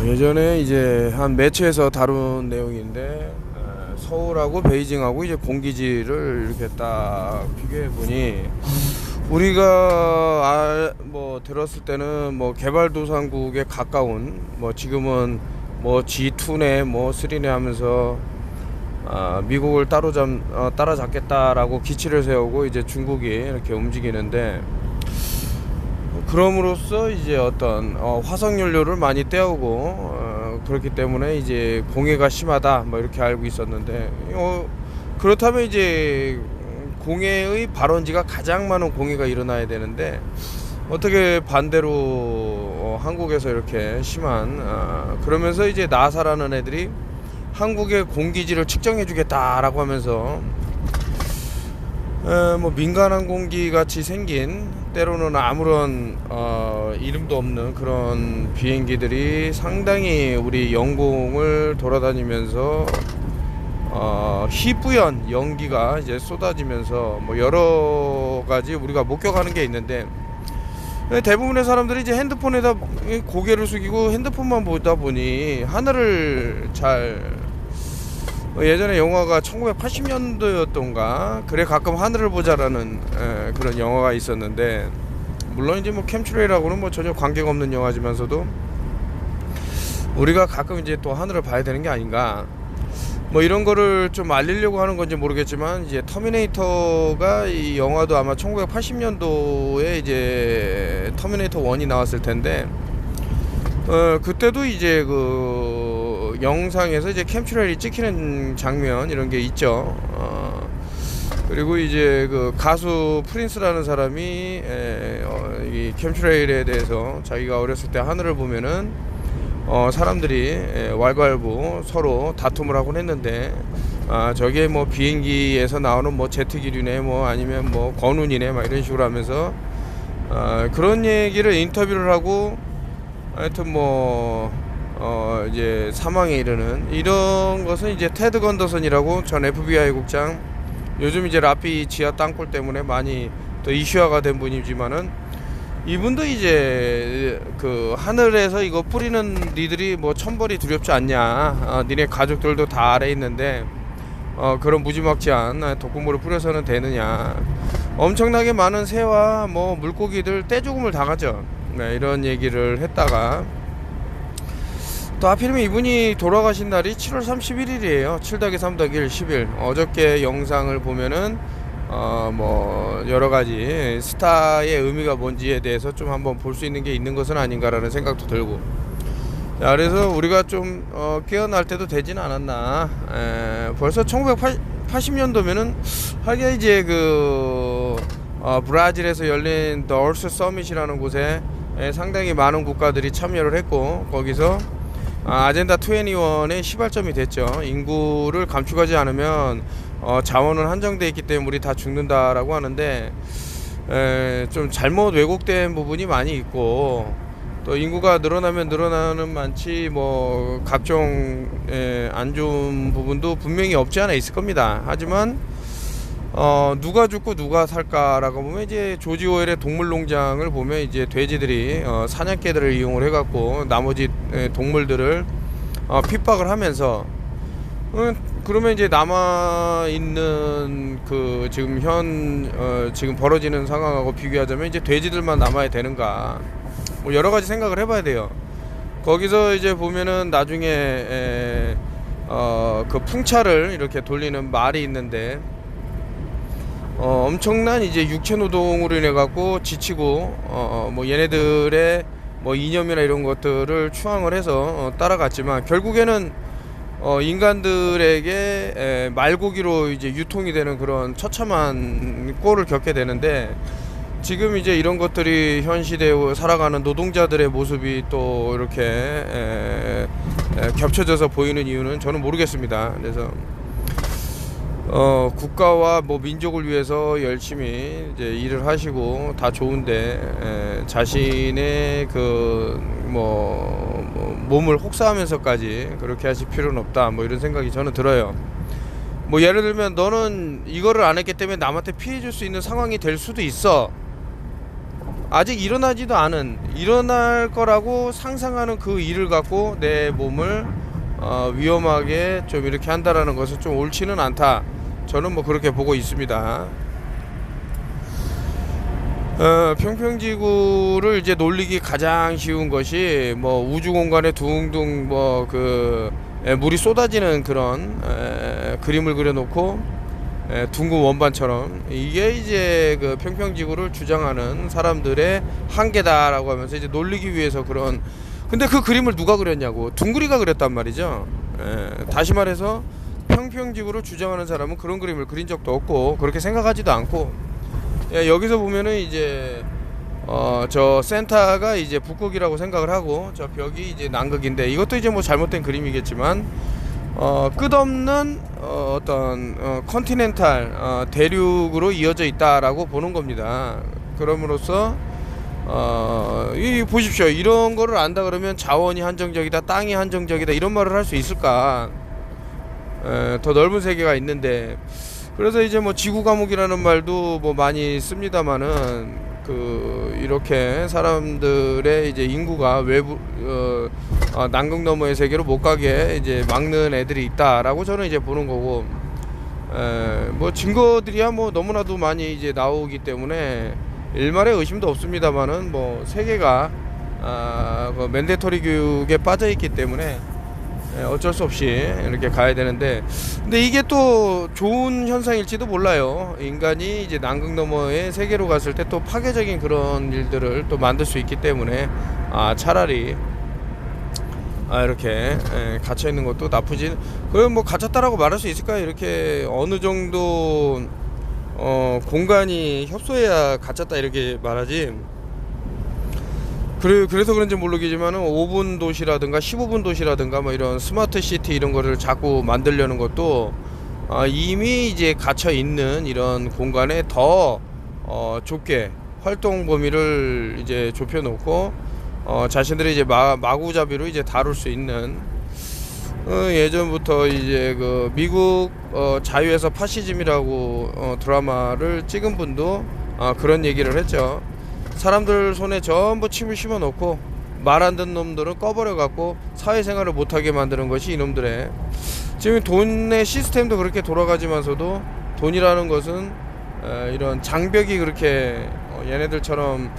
예전에 이제 한 매체에서 다룬 내용인데 서울하고 베이징하고 이제 공기질을 이렇게 딱 비교해 보니 우리가 뭐 들었을 때는 뭐 개발도상국에 가까운 뭐 지금은 뭐 G2네 뭐 3네 하면서 미국을 따라잡겠다라고 기치를 세우고 이제 중국이 이렇게 움직이는데, 그럼으로써 이제 어떤 화석 연료를 많이 떼오고 그렇기 때문에 이제 공해가 심하다 뭐 이렇게 알고 있었는데, 그렇다면 이제 공해의 발원지가 가장 많은 공해가 일어나야 되는데 어떻게 반대로 한국에서 이렇게 심한 그러면서 이제 나사라는 애들이 한국의 공기질을 측정해 주겠다라고 하면서 뭐 민간항 공기 같이 생긴, 때로는 아무런 이름도 없는 그런 비행기들이 상당히 우리 영공을 돌아다니면서 희뿌연 연기가 이제 쏟아지면서 뭐 여러 가지 우리가 목격하는 게 있는데, 대부분의 사람들이 이제 핸드폰에다 고개를 숙이고 핸드폰만 보다 보니 하늘을 예전에 영화가 1980년도였던가 그래 가끔 하늘을 보자라는 그런 영화가 있었는데, 물론 이제 뭐 캠트레이라고는 뭐 전혀 관계가 없는 영화지만서도 우리가 가끔 이제 또 하늘을 봐야 되는 게 아닌가, 뭐 이런 거를 좀 알리려고 하는 건지 모르겠지만, 이제 터미네이터가 이 영화도 아마 1980년도에 이제 터미네이터 1이 나왔을 텐데, 그때도 이제 그 영상에서 이제 캠트레일이 찍히는 장면 이런 게 있죠. 그리고 이제 그 가수 프린스라는 사람이 이 캠트레일에 대해서 자기가 어렸을 때 하늘을 보면은 사람들이 왈가왈부 서로 다툼을 하곤 했는데, 저게 뭐 비행기에서 나오는 뭐 제트기류네 뭐 아니면 뭐 권운이네 막 이런 식으로 하면서 그런 얘기를 인터뷰를 하고, 하여튼 뭐 이제 사망에 이르는 이런 것은 이제 테드 건더슨이라고 전 FBI 국장, 요즘 이제 라피 지하 땅굴 때문에 많이 또 이슈화가 된 분이지만은, 이분도 이제 그 하늘에서 이거 뿌리는 니들이 뭐 천벌이 두렵지 않냐, 니네 가족들도 다 아래 있는데 그런 무지막지한 독극물을 뿌려서는 되느냐, 엄청나게 많은 새와 뭐 물고기들 떼죽음을 당하죠. 네, 이런 얘기를 했다가 또 하필이면 이분이 돌아가신 날이 7월 31일이에요 7-3-1 10일. 어저께 영상을 보면은 뭐 여러가지 스타의 의미가 뭔지에 대해서 좀 한번 볼 수 있는 게 있는 것은 아닌가라는 생각도 들고, 자, 그래서 우리가 좀 깨어날 때도 되진 않았나. 벌써 1980년도면은 하게 이제 그 브라질에서 열린 The Earth Summit이라는 곳에 상당히 많은 국가들이 참여를 했고, 거기서 아젠다 21의 시발점이 됐죠. 인구를 감축하지 않으면 자원은 한정되어 있기 때문에 우리 다 죽는다라고 하는데, 좀 잘못 왜곡된 부분이 많이 있고, 또 인구가 늘어나면 늘어나는 많지 뭐 각종 안 좋은 부분도 분명히 없지 않아 있을 겁니다. 하지만 누가 죽고 누가 살까라고 보면, 이제 조지 오웰의 동물농장을 보면 이제 돼지들이 사냥개들을 이용을 해갖고 나머지 동물들을 핍박을 하면서, 그러면 이제 남아 있는 그 지금 벌어지는 상황하고 비교하자면 이제 돼지들만 남아야 되는가, 뭐 여러 가지 생각을 해봐야 돼요. 거기서 이제 보면은 나중에 그 풍차를 이렇게 돌리는 말이 있는데, 엄청난 이제 육체 노동으로 인해 갖고 지치고 뭐 얘네들의 뭐 이념이나 이런 것들을 추앙을 해서 따라갔지만, 결국에는 인간들에게 말고기로 이제 유통이 되는 그런 처참한 꼴을 겪게 되는데, 지금 이제 이런 것들이 현 시대에 살아가는 노동자들의 모습이 또 이렇게 겹쳐져서 보이는 이유는 저는 모르겠습니다. 그래서 국가와 뭐 민족을 위해서 열심히 이제 일을 하시고 다 좋은데, 자신의 그 몸을 혹사하면서까지 그렇게 하실 필요는 없다, 뭐 이런 생각이 저는 들어요. 뭐 예를 들면 너는 이거를 안 했기 때문에 남한테 피해 줄 수 있는 상황이 될 수도 있어. 아직 일어나지도 않은, 일어날 거라고 상상하는 그 일을 갖고 내 몸을 위험하게 좀 이렇게 한다라는 것은 좀 옳지는 않다. 저는 뭐 그렇게 보고 있습니다. 평평지구를 이제 놀리기 가장 쉬운 것이 뭐 우주 공간에 둥둥 뭐 물이 쏟아지는 그런 그림을 그려놓고 둥근 원반처럼, 이게 이제 그 평평지구를 주장하는 사람들의 한계다라고 하면서 이제 놀리기 위해서 그런. 근데 그 그림을 누가 그렸냐고, 둥그리가 그렸단 말이죠. 다시 말해서 평평지구를 주장하는 사람은 그런 그림을 그린 적도 없고 그렇게 생각하지도 않고, 여기서 보면은 이제 저 센터가 이제 북극이라고 생각을 하고 저 벽이 이제 남극인데, 이것도 이제 뭐 잘못된 그림이겠지만 끝없는 어떤 컨티넨탈 대륙으로 이어져 있다라고 보는 겁니다. 그럼으로써 이 보십시오. 이런 거를 안다 그러면 자원이 한정적이다, 땅이 한정적이다, 이런 말을 할 수 있을까? 더 넓은 세계가 있는데. 그래서 이제 뭐 지구 과목이라는 말도 뭐 많이 씁니다만은, 이렇게 사람들의 이제 인구가 외부 남극 너머의 세계로 못 가게 이제 막는 애들이 있다라고 저는 이제 보는 거고, 뭐 증거들이야 뭐 너무나도 많이 이제 나오기 때문에 일말의 의심도 없습니다만은, 뭐 세계가 그 맨데터리 교육에 빠져 있기 때문에 어쩔 수 없이 이렇게 가야 되는데, 근데 이게 또 좋은 현상일지도 몰라요. 인간이 이제 남극 너머의 세계로 갔을 때 또 파괴적인 그런 일들을 또 만들 수 있기 때문에 차라리 이렇게 갇혀 있는 것도 나쁘지. 그럼 뭐 갇혔다라고 말할 수 있을까요? 이렇게 어느 정도 공간이 협소해야 갇혔다 이렇게 말하지. 그래서 그런지 모르겠지만은 5분 도시라든가 15분 도시라든가 뭐 이런 스마트 시티 이런 거를 자꾸 만들려는 것도 이미 이제 갇혀 있는 이런 공간에 더 좁게 활동 범위를 이제 좁혀 놓고 자신들이 이제 마구잡이로 이제 다룰 수 있는, 예전부터 이제 그 미국 자유에서 파시즘이라고 드라마를 찍은 분도 그런 얘기를 했죠. 사람들 손에 전부 침을 심어 놓고 말 안 듣는 놈들은 꺼버려 갖고 사회생활을 못하게 만드는 것이 이놈들의, 지금 돈의 시스템도 그렇게 돌아가지만서도 돈이라는 것은 이런 장벽이 그렇게 얘네들처럼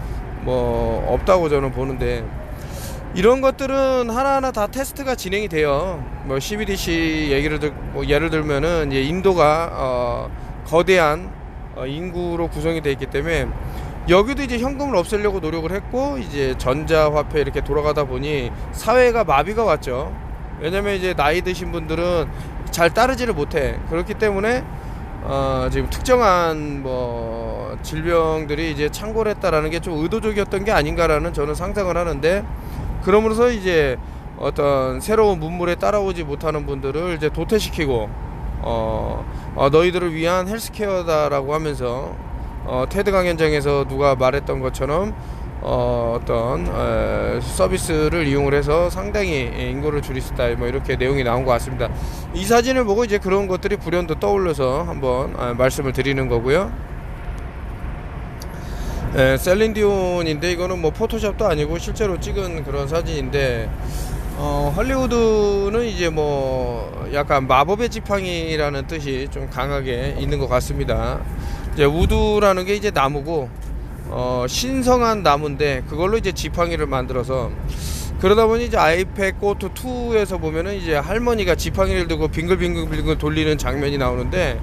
뭐 없다고 저는 보는데, 이런 것들은 하나하나 다 테스트가 진행이 돼요. 뭐 CBDC 뭐 예를 들면은 이제 인도가 거대한 인구로 구성이 되어 있기 때문에 여기도 이제 현금을 없애려고 노력을 했고, 이제 전자화폐 이렇게 돌아가다 보니 사회가 마비가 왔죠. 왜냐면 이제 나이 드신 분들은 잘 따르지를 못해. 그렇기 때문에 지금 특정한 뭐 질병들이 이제 창궐했다라는 게 좀 의도적이었던 게 아닌가라는 저는 상상을 하는데, 그러므로서 이제 어떤 새로운 문물에 따라오지 못하는 분들을 이제 도태시키고 너희들을 위한 헬스케어다라고 하면서 테드 강연장에서 누가 말했던 것처럼 어떤 서비스를 이용을 해서 상당히 인구를 줄일 수 있다, 뭐 이렇게 내용이 나온 것 같습니다. 이 사진을 보고 이제 그런 것들이 불현듯 떠올려서 한번 말씀을 드리는 거고요. 셀린디온인데, 이거는 뭐 포토샵도 아니고 실제로 찍은 그런 사진인데, 헐리우드는 이제 뭐 약간 마법의 지팡이라는 뜻이 좀 강하게 있는 것 같습니다. 이제 우드라는 게 이제 나무고 신성한 나무인데 그걸로 이제 지팡이를 만들어서, 그러다 보니 이제 아이팩 고트 2에서 보면은 이제 할머니가 지팡이를 들고 빙글빙글 돌리는 장면이 나오는데,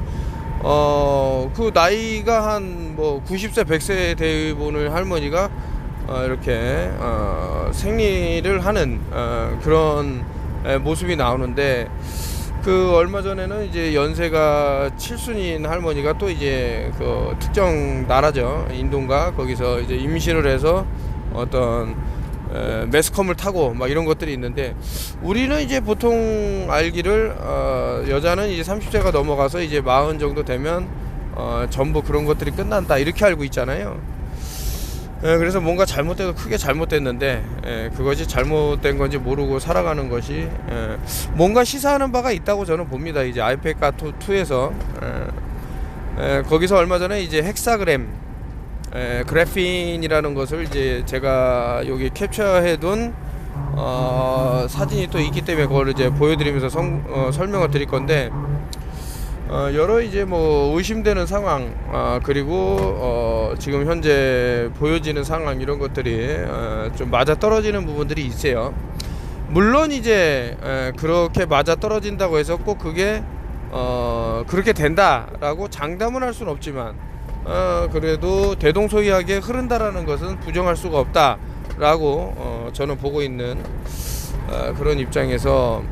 그 나이가 한 뭐 90세 100세 되보는 할머니가 이렇게 생리를 하는 그런 모습이 나오는데, 그 얼마 전에는 이제 연세가 7순인 할머니가 또 이제 그 특정 나라죠, 인도인가, 거기서 이제 임신을 해서 어떤 매스컴을 타고 막 이런 것들이 있는데, 우리는 이제 보통 알기를 여자는 이제 30세가 넘어가서 이제 40 정도 되면 전부 그런 것들이 끝난다 이렇게 알고 있잖아요. 그래서 뭔가 잘못돼도 크게 잘못됐는데, 그것이 잘못된 건지 모르고 살아가는 것이 뭔가 시사하는 바가 있다고 저는 봅니다. 이제 아이패카 2에서 거기서 얼마 전에 이제 헥사그램 그래핀이라는 것을 이제 제가 여기 캡처해둔 사진이 또 있기 때문에 그걸 이제 보여드리면서 설명을 드릴 건데, 여러 이제 뭐 의심되는 상황, 그리고 지금 현재 보여지는 상황, 이런 것들이 좀 맞아 떨어지는 부분들이 있어요. 물론 이제 그렇게 맞아 떨어진다고 해서 꼭 그게 그렇게 된다라고 장담은 할 수는 없지만, 그래도 대동소이하게 흐른다라는 것은 부정할 수가 없다라고 저는 보고 있는 그런 입장에서,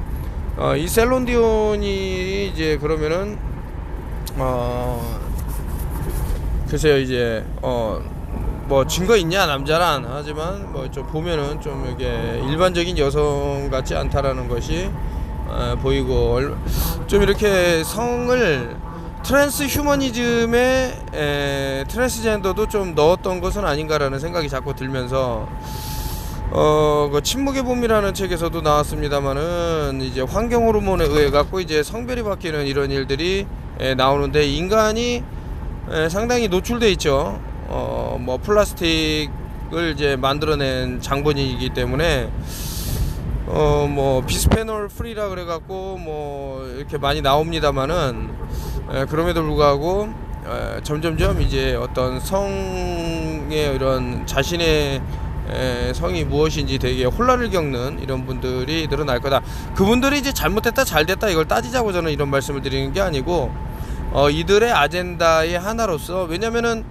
이 셀론디온이 이제 그러면은 글쎄요, 이제 뭐 증거 있냐 남자란 하지만 뭐 좀 보면은 좀 이게 일반적인 여성 같지 않다라는 것이 보이고, 좀 이렇게 성을 트랜스 휴머니즘에 트랜스젠더도 좀 넣었던 것은 아닌가라는 생각이 자꾸 들면서, 그 침묵의 봄이라는 책에서도 나왔습니다만은, 이제 환경 호르몬에 의해 갖고 이제 성별이 바뀌는 이런 일들이 나오는데, 인간이 상당히 노출돼 있죠. 뭐 플라스틱을 이제 만들어낸 장본인이기 때문에, 뭐 비스페놀 프리라 그래갖고 뭐 이렇게 많이 나옵니다만은, 그럼에도 불구하고 점점점 이제 어떤 성의 이런 자신의 성이 무엇인지 되게 혼란을 겪는 이런 분들이 늘어날 거다. 그분들이 이제 잘못됐다 잘됐다 이걸 따지자고 저는 이런 말씀을 드리는 게 아니고, 이들의 아젠다의 하나로서, 왜냐면은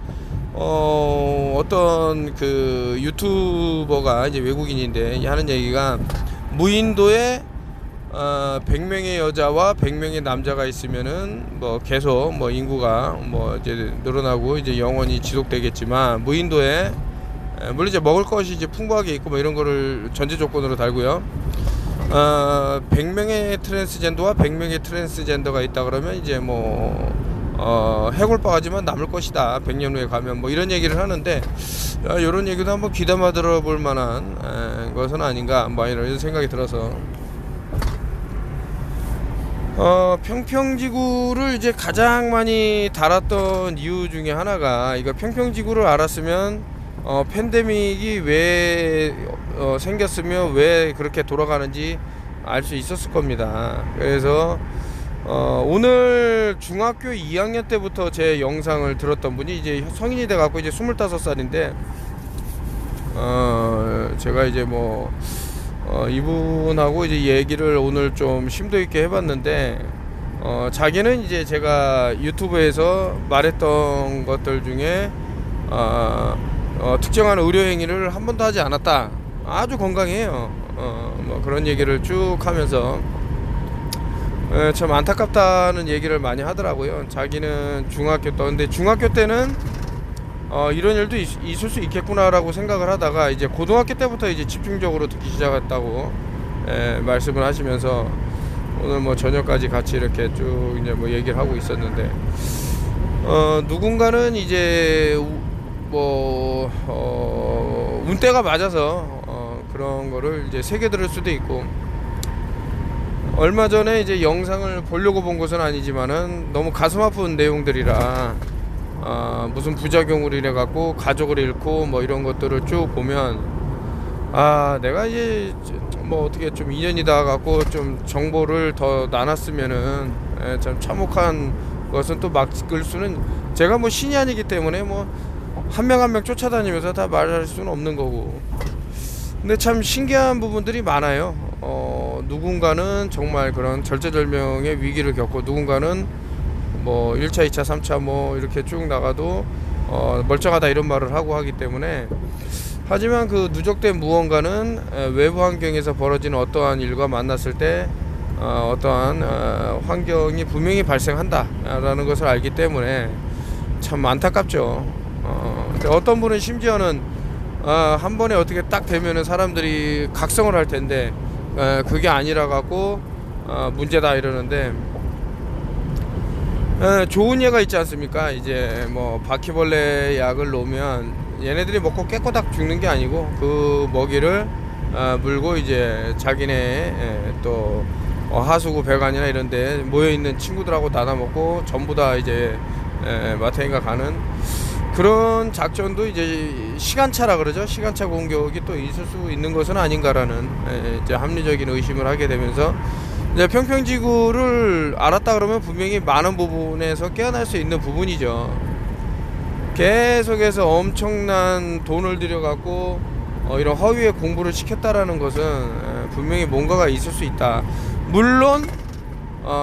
어떤 그 유튜버가 이제 외국인인데 하는 얘기가, 무인도에 100명의 여자와 100명의 남자가 있으면은 뭐 계속 뭐 인구가 뭐 이제 늘어나고 이제 영원히 지속되겠지만, 무인도에 물론 이제 먹을 것이 이제 풍부하게 있고 뭐 이런 거를 전제 조건으로 달고요. 100명의 트랜스젠더와 100명의 트랜스젠더가 있다 그러면 이제 뭐 해골바가지만 남을 것이다 100년 후에 가면, 뭐 이런 얘기를 하는데, 이런 얘기도 한번 귀담아 들어볼 만한 것은 아닌가, 뭐 이런 생각이 들어서, 평평지구를 이제 가장 많이 달았던 이유 중에 하나가, 이거 평평지구를 알았으면 팬데믹이 왜 생겼으며 왜 그렇게 돌아가는지 알 수 있었을 겁니다. 그래서 오늘 중학교 2학년 때부터 제 영상을 들었던 분이 이제 성인이 돼 갖고 이제 25살인데, 제가 이제 뭐 이분하고 이제 얘기를 오늘 좀 심도 있게 해봤는데, 자기는 이제 제가 유튜브에서 말했던 것들 중에 특정한 의료 행위를 한 번도 하지 않았다, 아주 건강해요, 뭐 그런 얘기를 쭉 하면서 참 안타깝다는 얘기를 많이 하더라고요. 자기는 중학교 때, 근데 중학교 때는 이런 일도 있을 수 있겠구나라고 생각을 하다가, 이제 고등학교 때부터 이제 집중적으로 듣기 시작했다고 말씀을 하시면서, 오늘 뭐 저녁까지 같이 이렇게 쭉 이제 뭐 얘기를 하고 있었는데, 누군가는 이제 뭐 운때가 맞아서 그런 거를 이제 새겨들을 수도 있고, 얼마 전에 이제 영상을 보려고 본 것은 아니지만은 너무 가슴 아픈 내용들이라, 무슨 부작용을 이래 갖고 가족을 잃고 뭐 이런 것들을 쭉 보면, 내가 이제 뭐 어떻게 좀 인연이 닿아 갖고 좀 정보를 더 나눴으면은 참 참혹한 것은 또 막을 수는, 제가 뭐 신이 아니기 때문에 뭐 한 명 한 명 쫓아다니면서 다 말할 수는 없는 거고. 근데 참 신기한 부분들이 많아요. 누군가는 정말 그런 절체절명의 위기를 겪고, 누군가는 뭐 1차, 2차, 3차 뭐 이렇게 쭉 나가도 멀쩡하다 이런 말을 하고 하기 때문에, 하지만 그 누적된 무언가는 외부 환경에서 벌어지는 어떠한 일과 만났을 때 어떠한 환경이 분명히 발생한다 라는 것을 알기 때문에 참 안타깝죠. 근데 어떤 분은 심지어는 한 번에 어떻게 딱 되면은 사람들이 각성을 할 텐데, 그게 아니라 갖고 문제다 이러는데, 좋은 예가 있지 않습니까? 이제 뭐 바퀴벌레 약을 놓으면 얘네들이 먹고 깨꼬닥 죽는 게 아니고, 그 먹이를 물고 이제 자기네 또 하수구 배관이나 이런데 모여 있는 친구들하고 나눠 먹고 전부 다 이제 마탱이가 가는 그런 작전도 이제 시간차라 그러죠. 시간차 공격이 또 있을 수 있는 것은 아닌가라는 이제 합리적인 의심을 하게 되면서 이제 평평지구를 알았다 그러면 분명히 많은 부분에서 깨어날 수 있는 부분이죠. 계속해서 엄청난 돈을 들여갖고 이런 허위의 공부를 시켰다라는 것은 분명히 뭔가가 있을 수 있다. 물론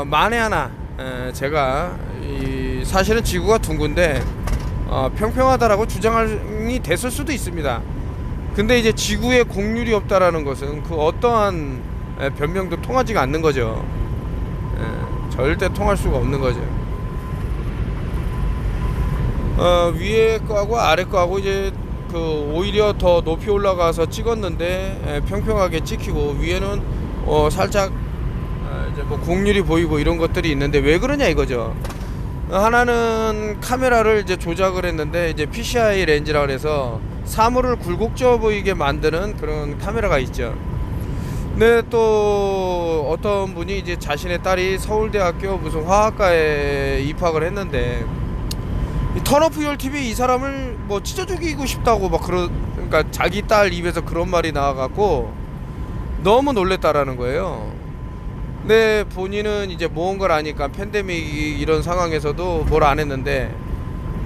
만에 하나 제가 사실은 지구가 둥근데 평평하다라고 주장이 됐을 수도 있습니다. 근데 이제 지구에 곡률이 없다라는 것은 그 어떠한 변명도 통하지가 않는 거죠. 절대 통할 수가 없는 거죠. 위에 거하고 아래 거하고 이제 오히려 더 높이 올라가서 찍었는데 평평하게 찍히고 위에는 살짝 이제 뭐 곡률이 보이고 이런 것들이 있는데 왜 그러냐 이거죠. 하나는 카메라를 이제 조작을 했는데 이제 PCI 렌즈라 그래서 사물을 굴곡져 보이게 만드는 그런 카메라가 있죠. 근데 또 어떤 분이 이제 자신의 딸이 서울대학교 무슨 화학과에 입학을 했는데 이 턴오프 TV 이 사람을 뭐 찢어 죽이고 싶다고 막 그러니까 자기 딸 입에서 그런 말이 나와갖고 너무 놀랬다라는 거예요. 근데 본인은 이제 모은 걸 아니까 팬데믹 이런 상황에서도 뭘 안 했는데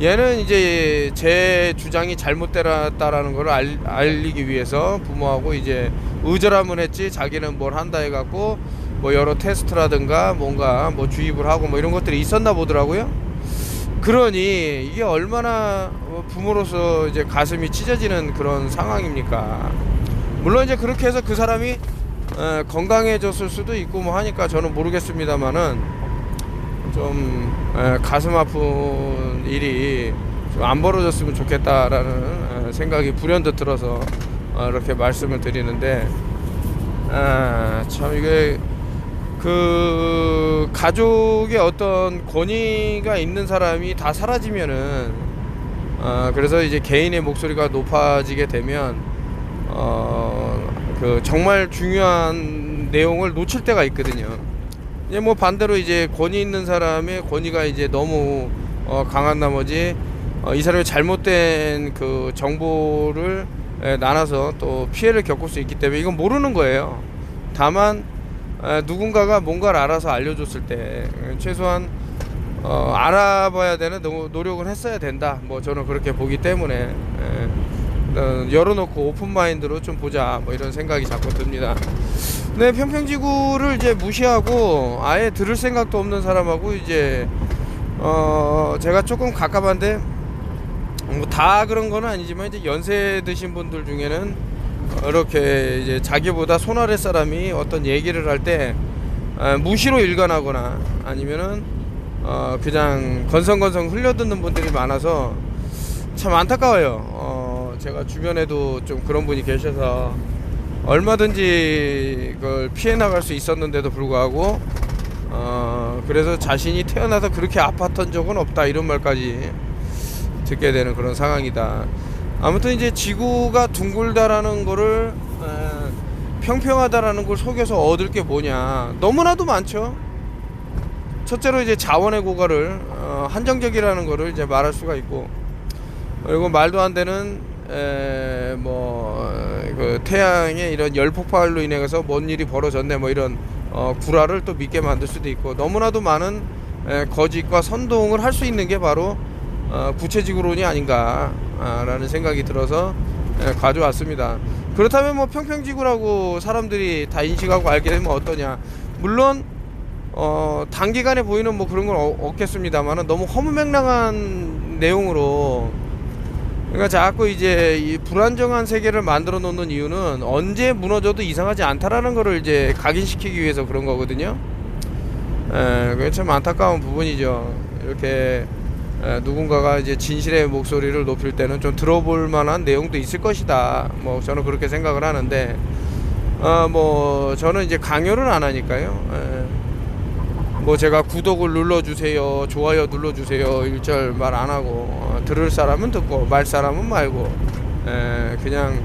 얘는 이제 제 주장이 잘못되었다라는 걸 알리기 위해서 부모하고 이제 의절함을 했지 자기는 뭘 한다 해갖고 뭐 여러 테스트라든가 뭔가 뭐 주입을 하고 뭐 이런 것들이 있었나 보더라고요. 그러니 이게 얼마나 부모로서 이제 가슴이 찢어지는 그런 상황입니까? 물론 이제 그렇게 해서 그 사람이 건강해졌을 수도 있고 뭐 하니까 저는 모르겠습니다만은 좀 가슴 아픈 일이 좀 안 벌어졌으면 좋겠다라는 생각이 불현듯 들어서 이렇게 말씀을 드리는데 참 이게 그 가족의 어떤 권위가 있는 사람이 다 사라지면은 그래서 이제 개인의 목소리가 높아지게 되면 그 정말 중요한 내용을 놓칠 때가 있거든요. 이제 뭐 반대로 이제 권위 있는 사람의 권위가 이제 너무 강한 나머지 이 사람이 잘못된 그 정보를 나눠서 또 피해를 겪을 수 있기 때문에 이건 모르는 거예요. 다만 누군가가 뭔가를 알아서 알려줬을 때 최소한 알아봐야 되는 노력은 했어야 된다. 뭐 저는 그렇게 보기 때문에 열어놓고 오픈마인드로 좀 보자 뭐 이런 생각이 자꾸 듭니다. 네, 평평지구를 이제 무시하고 아예 들을 생각도 없는 사람하고 이제 제가 조금 갑갑한데 뭐 다 그런 건 아니지만 이제 연세 드신 분들 중에는 이렇게 이제 자기보다 손 아래 사람이 어떤 얘기를 할 때 무시로 일관하거나 아니면은 그냥 건성건성 흘려듣는 분들이 많아서 참 안타까워요. 제가 주변에도 좀 그런 분이 계셔서 얼마든지 그걸 피해 나갈 수 있었는데도 불구하고 그래서 자신이 태어나서 그렇게 아팠던 적은 없다 이런 말까지 듣게 되는 그런 상황이다. 아무튼 이제 지구가 둥글다라는 거를 평평하다라는 걸 속여서 얻을 게 뭐냐 너무나도 많죠. 첫째로 이제 자원의 고갈을 한정적이라는 거를 이제 말할 수가 있고, 그리고 말도 안 되는 그 태양의 이런 열 폭발로 인해서 뭔 일이 벌어졌네 뭐 이런 구라를 또 믿게 만들 수도 있고, 너무나도 많은 거짓과 선동을 할 수 있는 게 바로 구체지구론이 아닌가 라는 생각이 들어서 가져왔습니다. 그렇다면 뭐 평평지구라고 사람들이 다 인식하고 알게 되면 어떠냐. 물론 단기간에 보이는 뭐 그런 건 없겠습니다만 너무 허무맹랑한 내용으로, 그러니까 자꾸 이제 이 불안정한 세계를 만들어 놓는 이유는 언제 무너져도 이상하지 않다라는 거를 이제 각인시키기 위해서 그런 거거든요. 그게 참 안타까운 부분이죠. 이렇게 누군가가 이제 진실의 목소리를 높일 때는 좀 들어볼 만한 내용도 있을 것이다. 뭐 저는 그렇게 생각을 하는데, 뭐 저는 이제 강요를 안 하니까요. 뭐 제가 구독을 눌러주세요, 좋아요 눌러주세요 일절 말 안 하고 들을 사람은 듣고 말 사람은 말고 그냥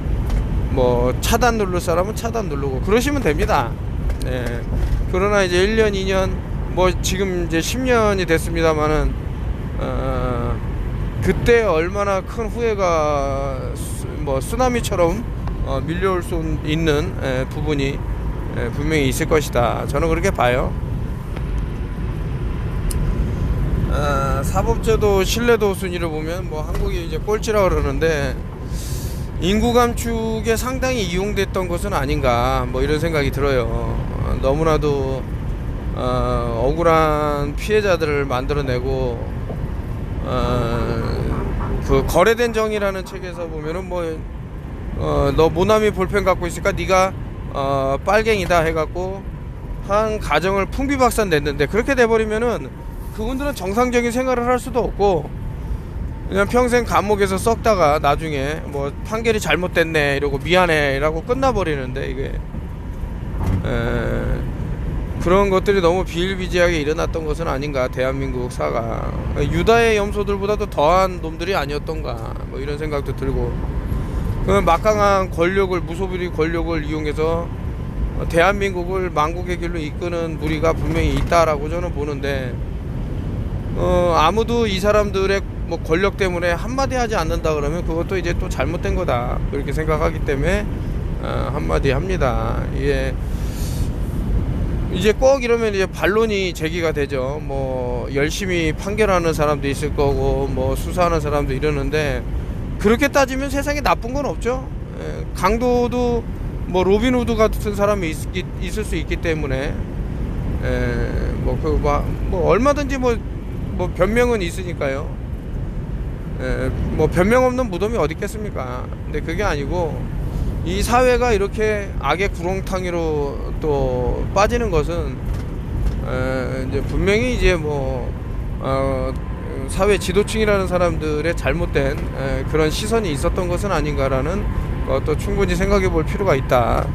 뭐 차단 누를 사람은 차단 누르고 그러시면 됩니다. 그러나 이제 1년 2년 뭐 지금 이제 10년이 됐습니다만은 그때 얼마나 큰 후회가 뭐 쓰나미처럼 밀려올 수 있는 부분이 분명히 있을 것이다. 저는 그렇게 봐요. 사법제도 신뢰도 순위를 보면 뭐 한국이 이제 꼴찌라 그러는데 인구 감축에 상당히 이용됐던 것은 아닌가 뭐 이런 생각이 들어요. 너무나도 억울한 피해자들을 만들어내고 그 거래된 정의라는 책에서 보면은 너 모나미 볼펜 갖고 있으니까 네가 빨갱이다 해갖고 한 가정을 풍비박산 냈는데, 그렇게 돼버리면은 그분들은 정상적인 생활을 할 수도 없고 그냥 평생 감옥에서 썩다가 나중에 뭐 판결이 잘못됐네 이러고 미안해 라고 끝나버리는데, 이게 그런 것들이 너무 비일비재하게 일어났던 것은 아닌가. 대한민국 사가 유다의 염소들보다도 더한 놈들이 아니었던가 뭐 이런 생각도 들고, 그 막강한 권력을, 무소불위 권력을 이용해서 대한민국을 망국의 길로 이끄는 무리가 분명히 있다라고 저는 보는데, 아무도 이 사람들의 뭐 권력 때문에 한마디 하지 않는다 그러면 그것도 이제 또 잘못된 거다 그렇게 생각하기 때문에 한마디 합니다. 이제 꼭 이러면 이제 반론이 제기가 되죠. 뭐 열심히 판결하는 사람도 있을 거고 뭐 수사하는 사람도 이러는데, 그렇게 따지면 세상에 나쁜 건 없죠. 강도도 뭐 로빈후드 같은 사람이 있을 수 있기 때문에 뭐 얼마든지 뭐 변명은 있으니까요. 뭐 변명 없는 무덤이 어디 있겠습니까. 근데 그게 아니고 이 사회가 이렇게 악의 구렁텅이로 또 빠지는 것은 이제 분명히 이제 사회 지도층이라는 사람들의 잘못된 그런 시선이 있었던 것은 아닌가라는 것도 충분히 생각해 볼 필요가 있다.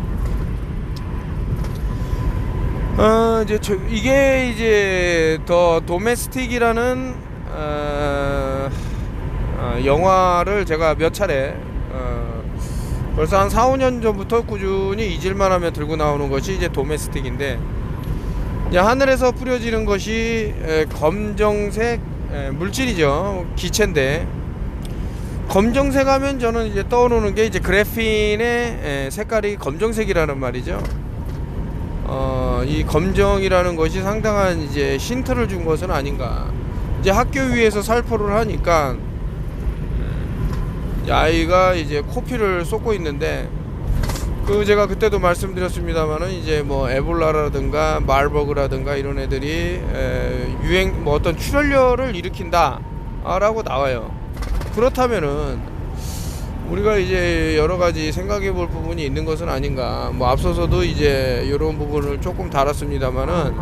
이게 이제 더 도메스틱이라는 영화를 제가 몇 차례 벌써 한 4, 5년 전부터 꾸준히 잊을만 하면 들고 나오는 것이 이제 도메스틱인데, 이제 하늘에서 뿌려지는 것이 검정색 물질이죠. 기체인데, 검정색 하면 저는 이제 떠오르는 게 이제 그래핀의 색깔이 검정색이라는 말이죠. 이 검정이라는 것이 상당한 이제 힌트를 준 것은 아닌가. 이제 학교 위에서 살포를 하니까 아이가 이제 코피를 쏟고 있는데, 제가 그때도 말씀드렸습니다만은 이제 뭐 에볼라라든가 말버그라든가 이런 애들이 뭐 어떤 출혈열을 일으킨다 라고 나와요. 그렇다면은 우리가 이제 여러 가지 생각해 볼 부분이 있는 것은 아닌가. 뭐 앞서서도 이제 이런 부분을 조금 다뤘습니다만은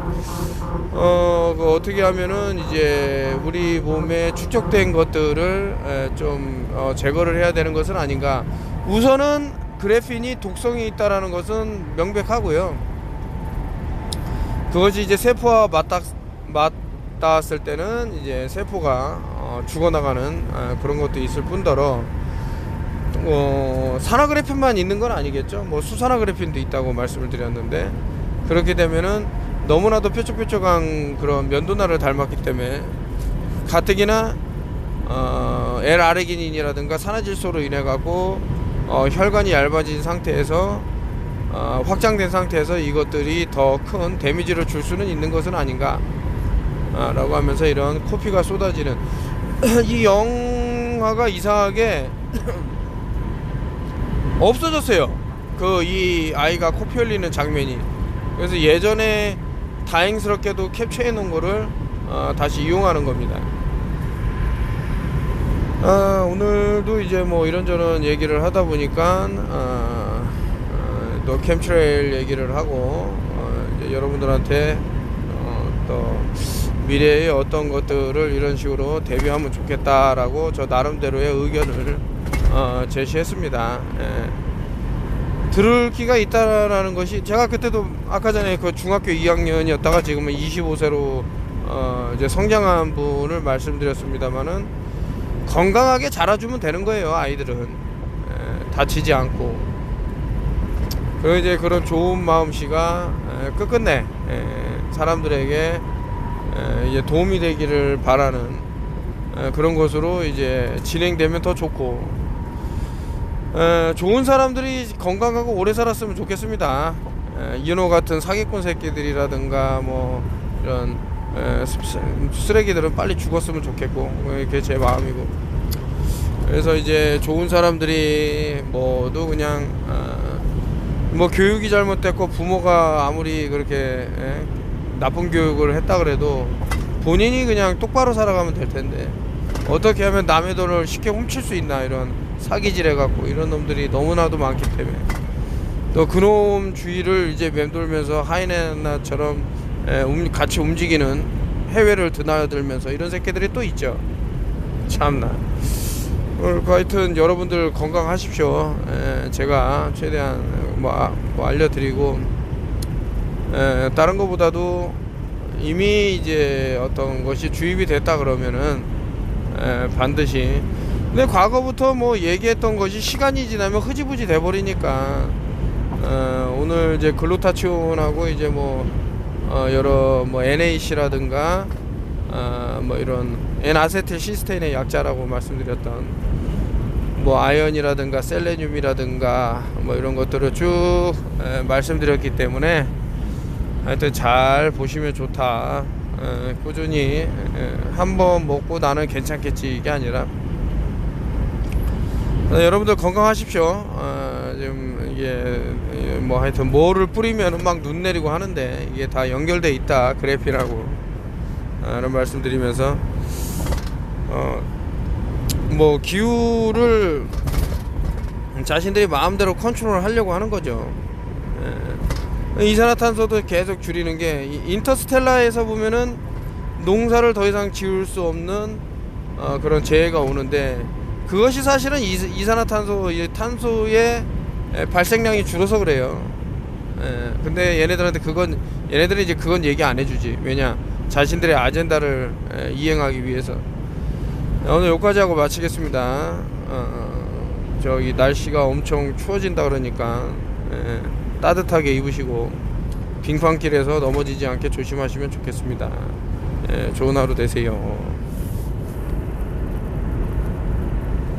어떻게 하면은 이제 우리 몸에 축적된 것들을 좀 제거를 해야 되는 것은 아닌가. 우선은 그래핀이 독성이 있다라는 것은 명백하고요. 그것이 이제 세포와 맞닿았을 때는 이제 세포가 죽어나가는 그런 것도 있을 뿐더러 산화그래핀만 있는 건 아니겠죠. 뭐 수산화그래핀도 있다고 말씀을 드렸는데, 그렇게 되면은 너무나도 뾰족뾰족한 그런 면도날을 닮았기 때문에 가뜩이나 L아르기닌이라든가 산화질소로 인해 갖고 혈관이 얇아진 상태에서 확장된 상태에서 이것들이 더 큰 데미지를 줄 수는 있는 것은 아닌가 라고 하면서 이런 코피가 쏟아지는 이 영화가 이상하게 없어졌어요. 이 아이가 코피 흘리는 장면이. 그래서 예전에 다행스럽게도 캡처해 놓은 거를 다시 이용하는 겁니다. 오늘도 이제 뭐 이런저런 얘기를 하다 보니까 또 캠트레일 얘기를 하고 이제 여러분들한테 또 미래의 어떤 것들을 이런 식으로 대비하면 좋겠다라고 저 나름대로의 의견을 제시했습니다. 들을 기가 있다라는 것이, 제가 그때도 아까 전에 그 중학교 2학년이었다가 지금은 25세로 이제 성장한 분을 말씀드렸습니다만은, 건강하게 자라주면 되는 거예요. 아이들은 다치지 않고. 그리고 이제 그런 좋은 마음씨가 끝끝내 사람들에게 이제 도움이 되기를 바라는 그런 것으로 이제 진행되면 더 좋고, 좋은 사람들이 건강하고 오래 살았으면 좋겠습니다. 이노 같은 사기꾼 새끼들이라든가 뭐 이런 쓰레기들은 빨리 죽었으면 좋겠고, 그게 제 마음이고. 그래서 이제 좋은 사람들이 모두 그냥 뭐 교육이 잘못됐고 부모가 아무리 그렇게 나쁜 교육을 했다 그래도 본인이 그냥 똑바로 살아가면 될 텐데, 어떻게 하면 남의 돈을 쉽게 훔칠 수 있나, 이런 사기질 해갖고 이런 놈들이 너무나도 많기 때문에, 또 그놈 주위를 이제 맴돌면서 하이에나처럼 같이 움직이는, 해외를 드나들면서 이런 새끼들이 또 있죠. 참나. 하여튼 여러분들 건강하십시오. 제가 최대한 뭐 알려드리고, 다른 것보다도 이미 이제 어떤 것이 주입이 됐다 그러면은 반드시, 근데 과거부터 뭐 얘기했던 것이 시간이 지나면 흐지부지 돼버리니까, 오늘 이제 글루타치온하고 이제 뭐 여러 뭐 NAC라든가 뭐 이런 N아세틸시스테인의 약자라고 말씀드렸던 뭐 아연이라든가 셀레늄이라든가 뭐 이런 것들을 쭉 말씀드렸기 때문에, 하여튼 잘 보시면 좋다. 꾸준히 한번 먹고 나는 괜찮겠지, 이게 아니라 여러분들 건강하십시오. 지금 이게 뭐 하여튼 뭐를 뿌리면 막 눈 내리고 하는데, 이게 다 연결돼 있다, 그래피라고 이런 말씀드리면서, 뭐 기후를 자신들이 마음대로 컨트롤 하려고 하는 거죠. 이산화탄소도 계속 줄이는 게, 인터스텔라에서 보면은 농사를 더 이상 지을 수 없는 그런 재해가 오는데, 그것이 사실은 탄소의 발생량이 줄어서 그래요. 근데 얘네들이 이제 그건 얘기 안 해주지. 왜냐, 자신들의 아젠다를 이행하기 위해서. 오늘 여기까지 하고 마치겠습니다. 저기 날씨가 엄청 추워진다 그러니까 따뜻하게 입으시고 빙판길에서 넘어지지 않게 조심하시면 좋겠습니다. 좋은 하루 되세요.